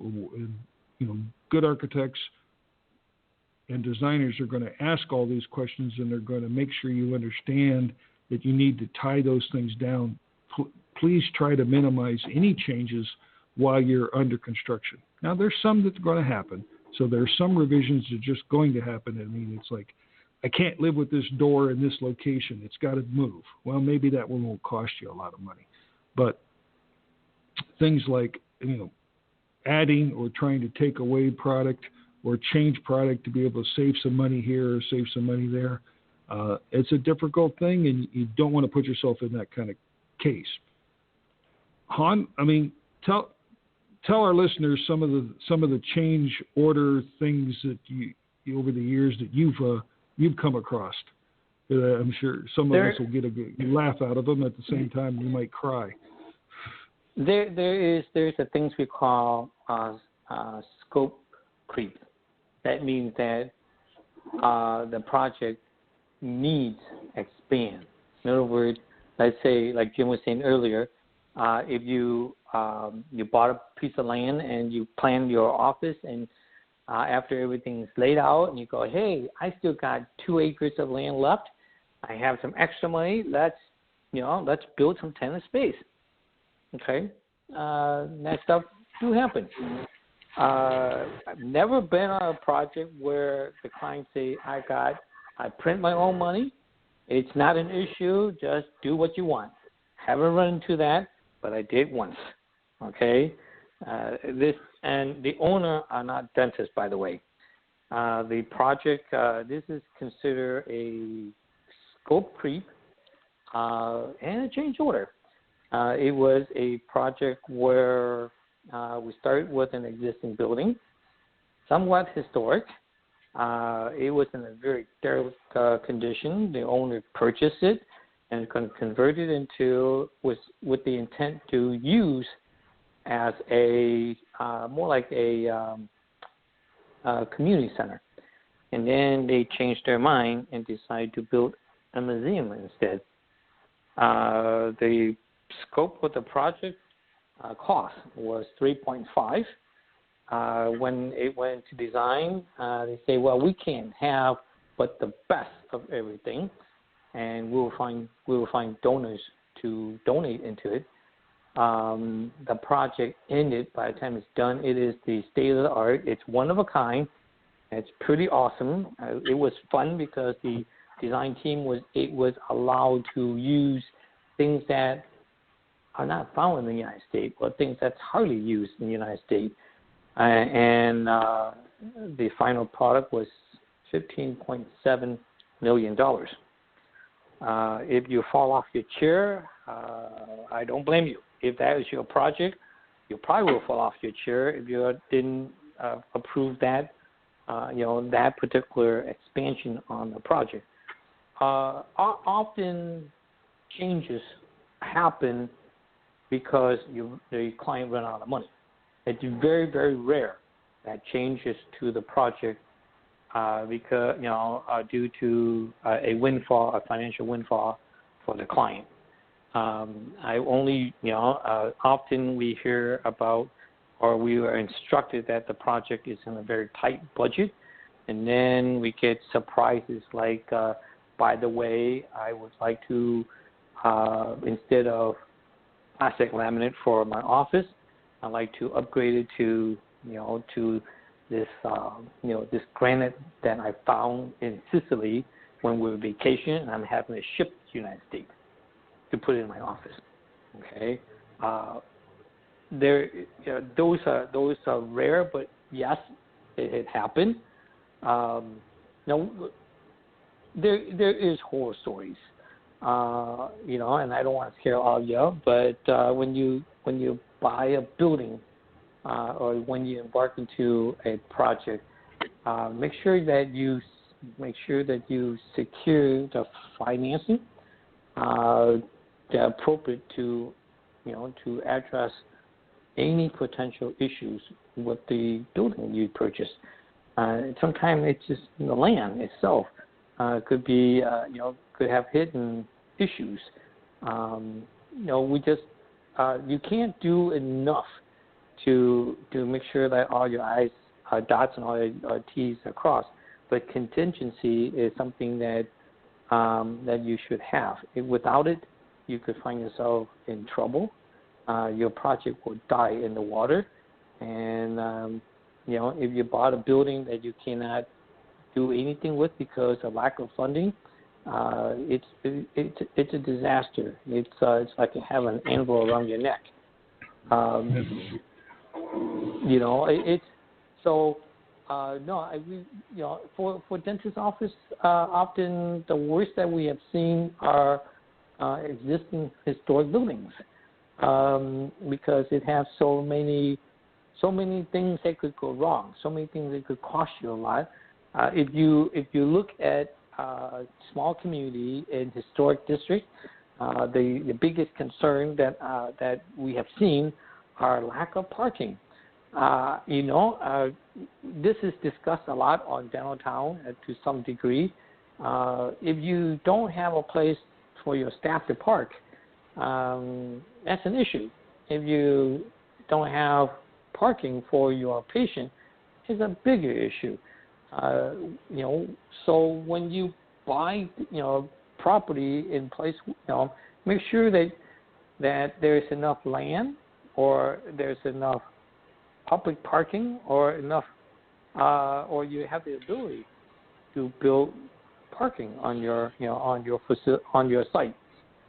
Good architects and designers are going to ask all these questions, and they're going to make sure you understand that you need to tie those things down. Please try to minimize any changes while you're under construction. Now, there's some that's going to happen. So there's some revisions that are just going to happen. I mean, it's like, I can't live with this door in this location. It's got to move. Well, maybe that one won't cost you a lot of money. But things like, adding or trying to take away product or change product to be able to save some money here or save some money there, it's a difficult thing, and you don't want to put yourself in that kind of case. Han, tell our listeners some of the change order things that you over the years that you've come across. I'm sure some of us will get a good laugh out of them. At the same time, you might cry. There's a things we call scope creep. That means that the project needs expand. In other words, let's say, like Jim was saying earlier, if you bought a piece of land and you planned your office, and after everything's laid out, and you go, hey, I still got 2 acres of land left. I have some extra money. Let's build some tenant space. Okay, that stuff do happen. I've never been on a project where the client say, I print my own money. It's not an issue. Just do what you want. Haven't run into that, but I did once. Okay, and the owner are not dentists, by the way. The project, this is considered a scope creep and a change order. It was a project where we started with an existing building, somewhat historic. It was in a very derelict condition. The owner purchased it and converted it into with the intent to use as a more like a community center. And then they changed their mind and decided to build a museum instead. The scope of the project cost was $3.5. When it went to design, they say, well, we can't have but the best of everything, and we'll find donors to donate into it. The project ended by the time it's done. It is the state of the art. It's one of a kind. It's pretty awesome. It was fun because the design team was allowed to use things that are not found in the United States, but things that's hardly used in the United States. And the final product was $15.7 million. If you fall off your chair, I don't blame you. If that is your project, you probably will fall off your chair if you didn't approve that, that particular expansion on the project. Often changes happen because the client ran out of money. It's very, very rare that changes to the project because due to a windfall, a financial windfall for the client. Often we hear about, or we are instructed that the project is in a very tight budget, and then we get surprises like, by the way, I would like to, instead of plastic laminate for my office, I'd like to upgrade it to this, this granite that I found in Sicily when we were vacation, and I'm having it shipped to the United States to put it in my office. Okay, those are rare, but yes, it happened. There is horror stories, and I don't want to scare all of you, but when you buy a building or when you embark into a project, make sure that you secure the financing that appropriate to address any potential issues with the building you purchase. Sometimes it's just the land itself could be could have hidden issues. You can't do enough to make sure that all your I's are dots and all your T's are crossed. But contingency is something that you should have. Without it, you could find yourself in trouble. Your project will die in the water, and if you bought a building that you cannot do anything with because of lack of funding, it's a disaster. It's like you have an anvil around your neck. For dentist office, often the worst that we have seen are existing historic buildings because it has so many things that could go wrong, so many things that could cost you a lot. If you look at small community in historic district, the biggest concern that we have seen are lack of parking. This is discussed a lot on downtown to some degree. If you don't have a place for your staff to park, that's an issue. If you don't have parking for your patient, it's a bigger issue. So when you buy, property in place, make sure that there's enough land or there's enough public parking or enough, or you have the ability to build parking on your site.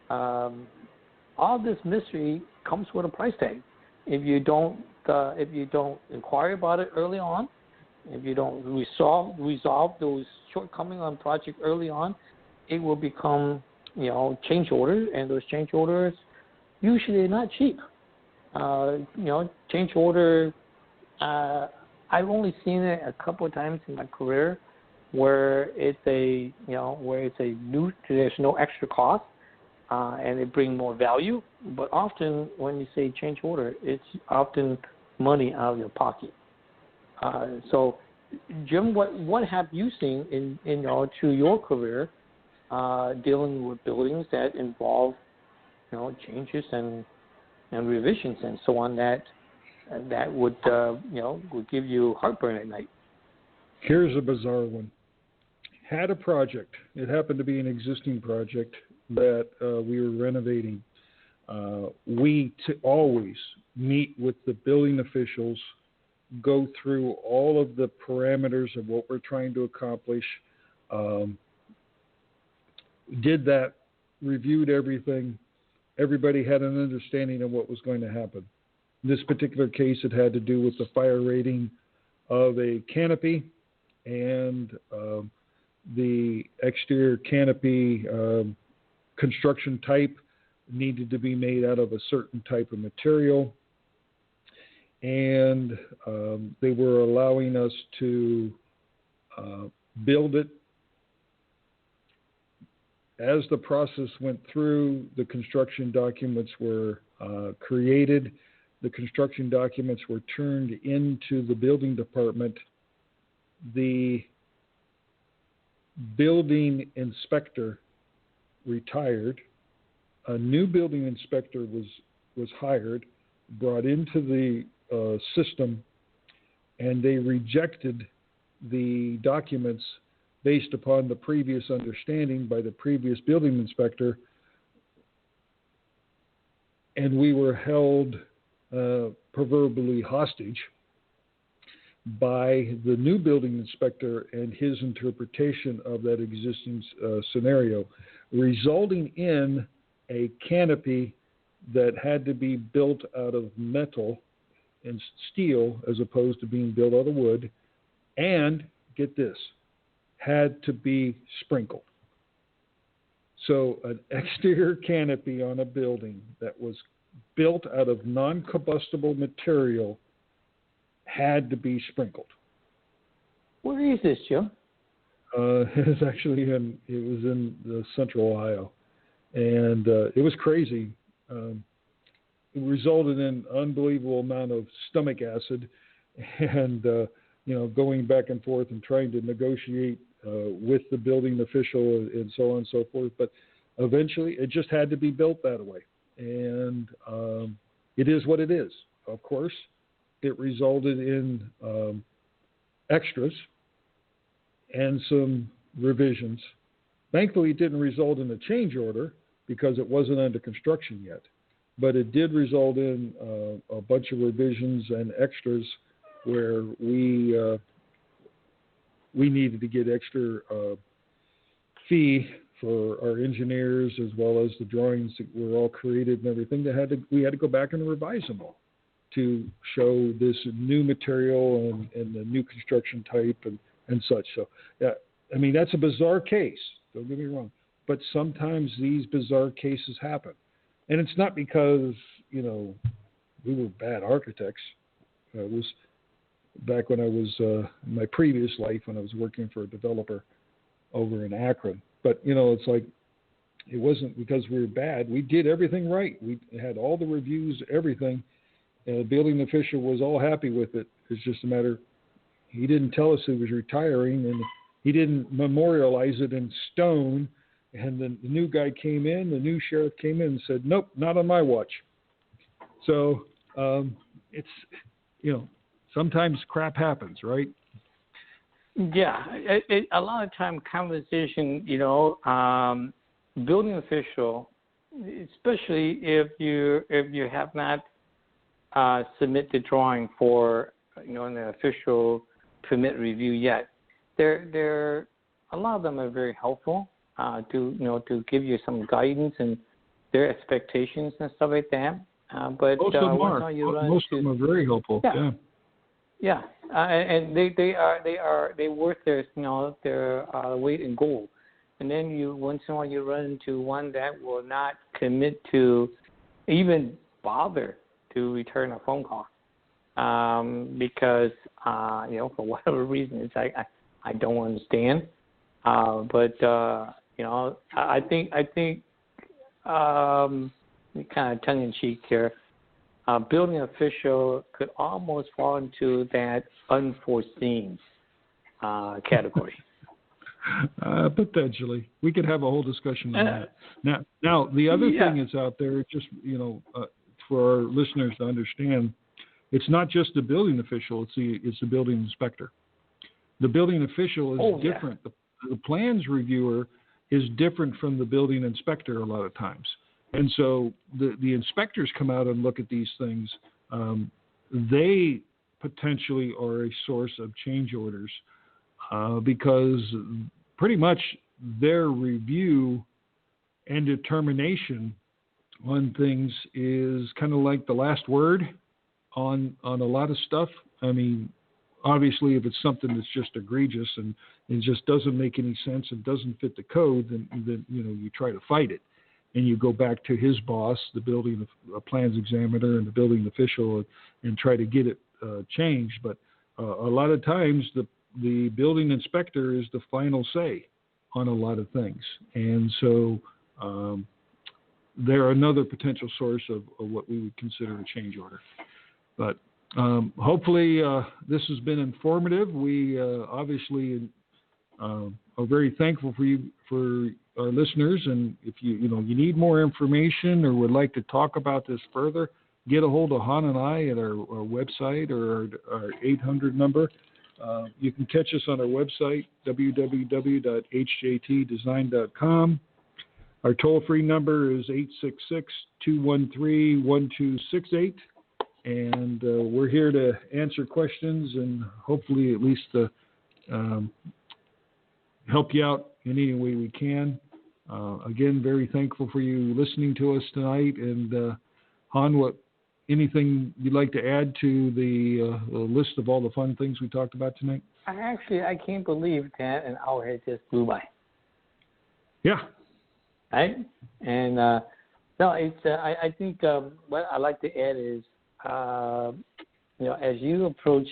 All this mystery comes with a price tag. If you don't inquire about it early on, if you don't resolve those shortcomings on project early on, it will become change orders, and those change orders usually are not cheap. Change order. I've only seen it a couple of times in my career where it's a new, there's no extra cost, and it brings more value. But often when you say change order, it's often money out of your pocket. So, Jim, what have you seen in through your career dealing with buildings that involve changes and revisions and so on that would would give you heartburn at night? Here's a bizarre one. Had a project. It happened to be an existing project that we were renovating. We always meet with the building officials, go through all of the parameters of what we're trying to accomplish. Did that, reviewed everything. Everybody had an understanding of what was going to happen. In this particular case, it had to do with the fire rating of a canopy, and the exterior canopy construction type needed to be made out of a certain type of material. And they were allowing us to build it. As the process went through, the construction documents were created. The construction documents were turned into the building department. The building inspector retired. A new building inspector was hired, brought into the system, and they rejected the documents based upon the previous understanding by the previous building inspector, and we were held proverbially hostage by the new building inspector and his interpretation of that existing scenario, resulting in a canopy that had to be built out of metal and steel as opposed to being built out of wood, and, get this, had to be sprinkled. So an exterior canopy on a building that was built out of non-combustible material had to be sprinkled. Where is this, Jim? It was actually in the Central Ohio, and it was crazy. It resulted in an unbelievable amount of stomach acid, and going back and forth and trying to negotiate with the building official and so on and so forth. But eventually, it just had to be built that way, and it is what it is. Of course, it resulted in extras and some revisions. Thankfully, it didn't result in a change order because it wasn't under construction yet. But it did result in a bunch of revisions and extras where we needed to get extra fee for our engineers, as well as the drawings that were all created and everything. We had to go back and revise them all to show this new material and the new construction type and such. So, I mean, that's a bizarre case. Don't get me wrong. But sometimes these bizarre cases happen. And it's not because, we were bad architects. It was back when I was, in my previous life, when I was working for a developer over in Akron. But, it's like, it wasn't because we were bad. We did everything right. We had all the reviews, everything. And the building official was all happy with it. It's just a matter, he didn't tell us he was retiring, and he didn't memorialize it in stone And then the new guy came in, the new sheriff came in and said, nope, not on my watch. So it's, sometimes crap happens, right? Yeah, a lot of time conversation, building official, especially if you have not submit the drawing for an official permit review yet. They're a lot of them are very helpful to give you some guidance and their expectations and stuff like that. But most of them are. Most of them are very helpful. Yeah. And they worth their weight in gold. And then once in a while you run into one that will not commit to even bother to return a phone call because for whatever reason it's like I don't understand. But I think kind of tongue in cheek here. Building official could almost fall into that unforeseen category. Potentially, we could have a whole discussion on that. Now, the other thing is out there, just for our listeners to understand, it's not just the building official; it's the building inspector. The building official is different. The plans reviewer is different from the building inspector a lot of times. And so the inspectors come out and look at these things. They potentially are a source of change orders because pretty much their review and determination on things is kind of like the last word on a lot of stuff. I mean, obviously, if it's something that's just egregious and it just doesn't make any sense and doesn't fit the code, then you try to fight it. And you go back to his boss, the building plans examiner and the building official, and try to get it changed. But a lot of times the building inspector is the final say on a lot of things. And so they're another potential source of what we would consider a change order. But hopefully this has been informative. We obviously are very thankful for our listeners, and if you need more information or would like to talk about this further, get a hold of Han and I at our website or our 800 number. You can catch us on our website, www.hjtdesign.com. Our toll-free number is 866-213-1268, and we're here to answer questions and hopefully at least help you out in any way we can. Again, very thankful for you listening to us tonight. And Han, anything you'd like to add to the list of all the fun things we talked about tonight? I can't believe that an hour has just flew by. Yeah. Right? And I think what I'd like to add is, as you approach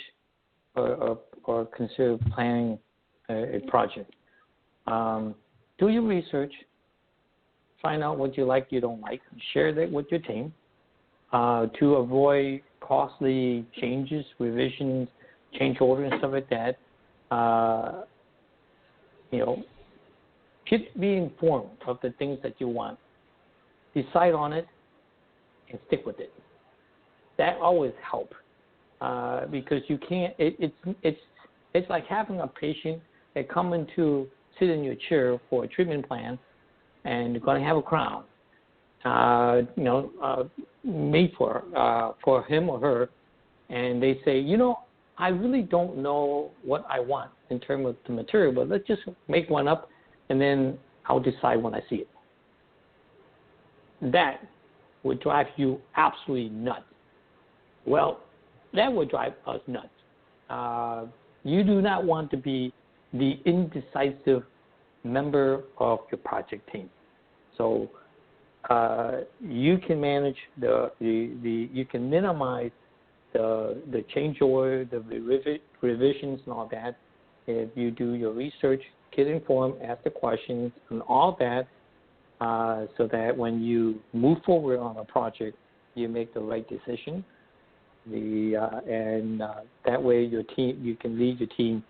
or consider planning a project, do your research, find out what you like, you don't like, share that with your team to avoid costly changes, revisions, change orders, and stuff like that. Be informed of the things that you want. Decide on it and stick with it. That always helps because you can't. It's like having a patient that come into sit in your chair for a treatment plan, and you're going to have a crown, made for him or her, and they say, I really don't know what I want in terms of the material, but let's just make one up, and then I'll decide when I see it. That would drive you absolutely nuts. Well, that would drive us nuts. You do not want to be the indecisive member of your project team. So you can manage you can minimize the change order, the revisions and all that. If you do your research, get informed, ask the questions and all that, so that when you move forward on a project, you make the right decision. That way you can lead your team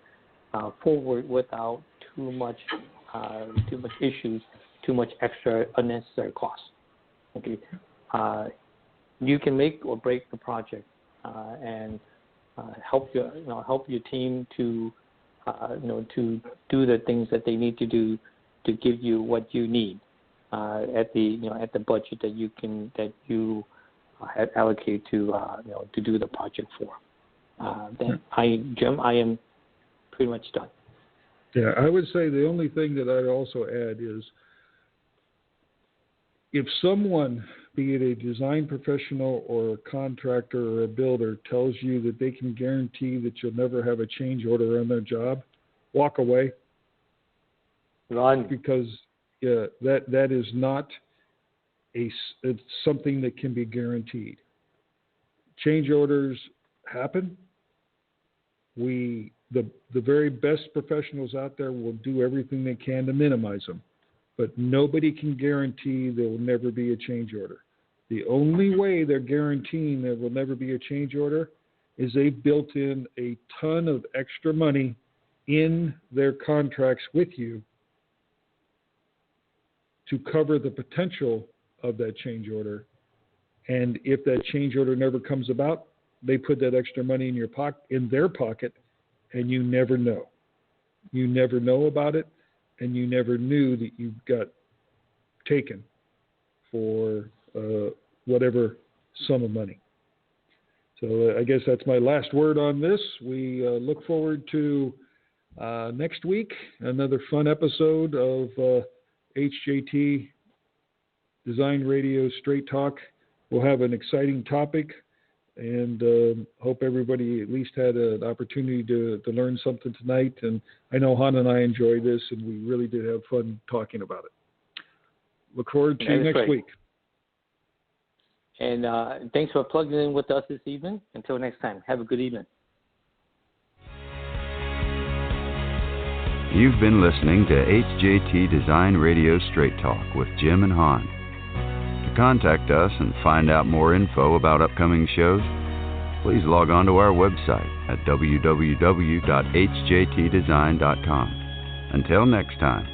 forward without too much issues too much extra unnecessary cost. Okay, you can make or break the project, and help your team to to do the things that they need to do to give you what you need at the budget that you have allocated to do the project for. Jim, I am pretty much done. Yeah, I would say the only thing that I'd also add is if someone, be it a design professional or a contractor or a builder, tells you that they can guarantee that you'll never have a change order on their job, walk away. Run. Because that is not it's something that can be guaranteed. Change orders happen. The very best professionals out there will do everything they can to minimize them, but nobody can guarantee there will never be a change order. The only way they're guaranteeing there will never be a change order is they built in a ton of extra money in their contracts with you to cover the potential of that change order. And if that change order never comes about, they put that extra money in their pocket, and you never know. You never know about it, and you never knew that you got taken for whatever sum of money. So I guess that's my last word on this. We look forward to next week, another fun episode of HJT Design Radio Straight Talk. We'll have an exciting topic, and hope everybody at least had an opportunity to learn something tonight. And I know Han and I enjoyed this, and we really did have fun talking about it. Look forward to next week. And thanks for plugging in with us this evening. Until next time, have a good evening. You've been listening to HJT Design Radio Straight Talk with Jim and Han. To contact us and find out more info about upcoming shows, please log on to our website at www.hjtdesign.com. Until next time.